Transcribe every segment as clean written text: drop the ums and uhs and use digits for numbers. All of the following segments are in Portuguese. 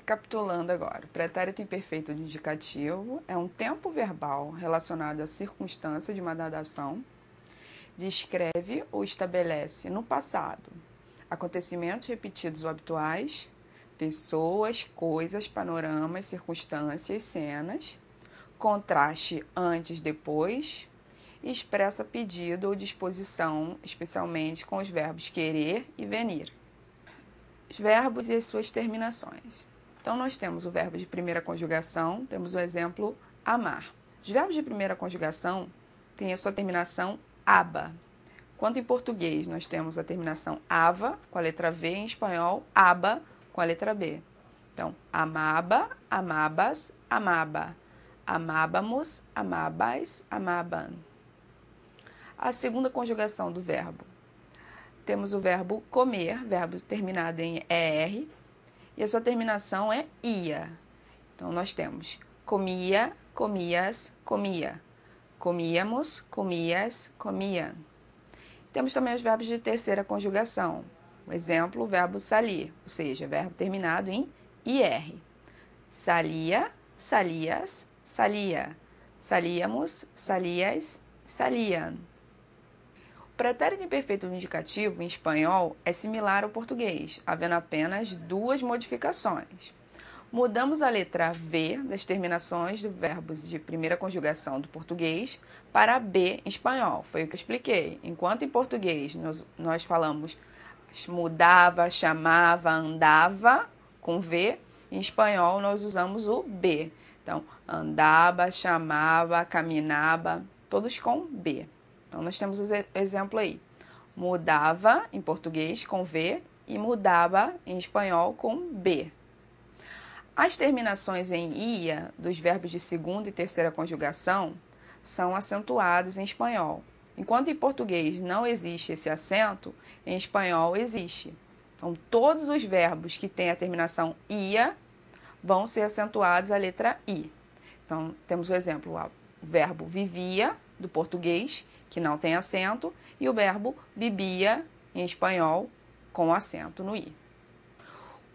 Recapitulando agora, o pretérito imperfeito de indicativo é um tempo verbal relacionado à circunstância de uma dada ação, descreve ou estabelece no passado acontecimentos repetidos ou habituais, pessoas, coisas, panoramas, circunstâncias, cenas, contraste antes, depois, e expressa pedido ou disposição, especialmente com os verbos querer e venir. Os verbos e as suas terminações. Então, nós temos o verbo de primeira conjugação, temos o exemplo amar. Os verbos de primeira conjugação têm a sua terminação aba. Quanto em português, nós temos a terminação ava, com a letra V, em espanhol, aba, com a letra B. Então, amaba, amabas, amaba. Amábamos, amabais, amaban. A segunda conjugação do verbo. Temos o verbo comer, verbo terminado em ER, e a sua terminação é ia. Então, nós temos comia, comias, comia. Comíamos, comias, comia. Temos também os verbos de terceira conjugação. O exemplo, o verbo salir, ou seja, verbo terminado em IR. Salia, salias, salia. Salíamos, salias, saliam. O pretérito imperfeito do indicativo em espanhol é similar ao português, havendo apenas duas modificações. Mudamos a letra V das terminações de verbos de primeira conjugação do português para B em espanhol. Foi o que eu expliquei. Enquanto em português nós falamos mudava, chamava, andava com V, em espanhol nós usamos o B. Então, andava, chamava, caminhava, todos com B. Então, nós temos o exemplo aí. Mudava em português com V e mudava em espanhol com B. As terminações em ia dos verbos de segunda e terceira conjugação são acentuadas em espanhol. Enquanto em português não existe esse acento, em espanhol existe. Então, todos os verbos que têm a terminação ia vão ser acentuados a letra I. Então, temos o exemplo, o verbo vivia, do português, que não tem acento, e o verbo bebia, em espanhol, com acento no I.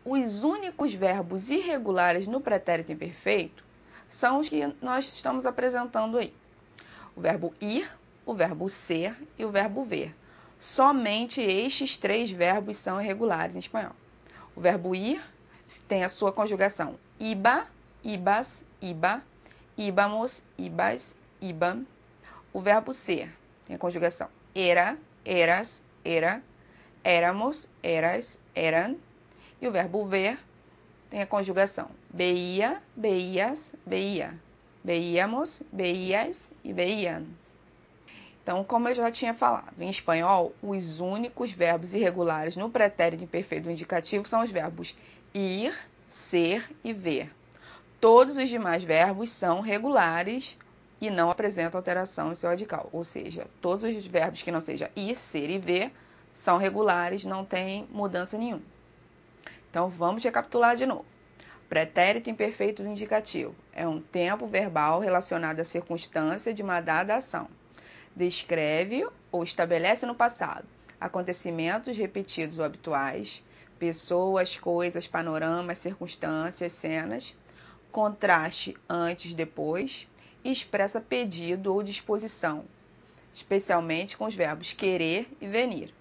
Os únicos verbos irregulares no pretérito imperfeito são os que nós estamos apresentando aí. O verbo ir, o verbo ser e o verbo ver. Somente estes três verbos são irregulares em espanhol. O verbo ir tem a sua conjugação iba, ibas, iba, íbamos, ibas, ibam. O verbo ser tem a conjugação era, eras, era, éramos, eras, eran. E o verbo ver tem a conjugação beia, beias, beia, beíamos, beias e beiam. Então, como eu já tinha falado, em espanhol, os únicos verbos irregulares no pretérito imperfeito do indicativo são os verbos ir, ser e ver. Todos os demais verbos são regulares e não apresentam alteração em seu radical. Ou seja, todos os verbos que não sejam ir, ser e ver são regulares, não tem mudança nenhuma. Então, vamos recapitular de novo. Pretérito imperfeito do indicativo é um tempo verbal relacionado à circunstância de uma dada ação. Descreve ou estabelece no passado acontecimentos repetidos ou habituais, pessoas, coisas, panoramas, circunstâncias, cenas, contraste antes, depois, e expressa pedido ou disposição, especialmente com os verbos querer e venir.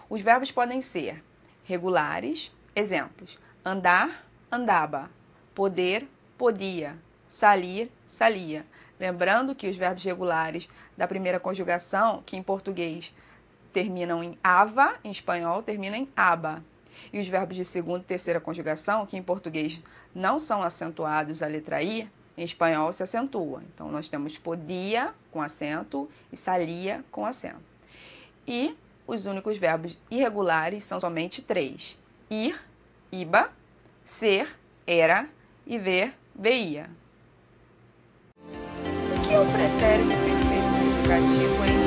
Os verbos podem ser regulares, exemplos, andar, andava, poder, podia, salir, salia. Lembrando que os verbos regulares da primeira conjugação, que em português terminam em ava, em espanhol terminam em aba. E os verbos de segunda e terceira conjugação, que em português não são acentuados a letra I, em espanhol se acentua. Então, nós temos podia com acento e salia com acento. E os únicos verbos irregulares são somente três: ir, iba, ser, era e ver, veia. O que é o pretérito imperfeito do indicativo em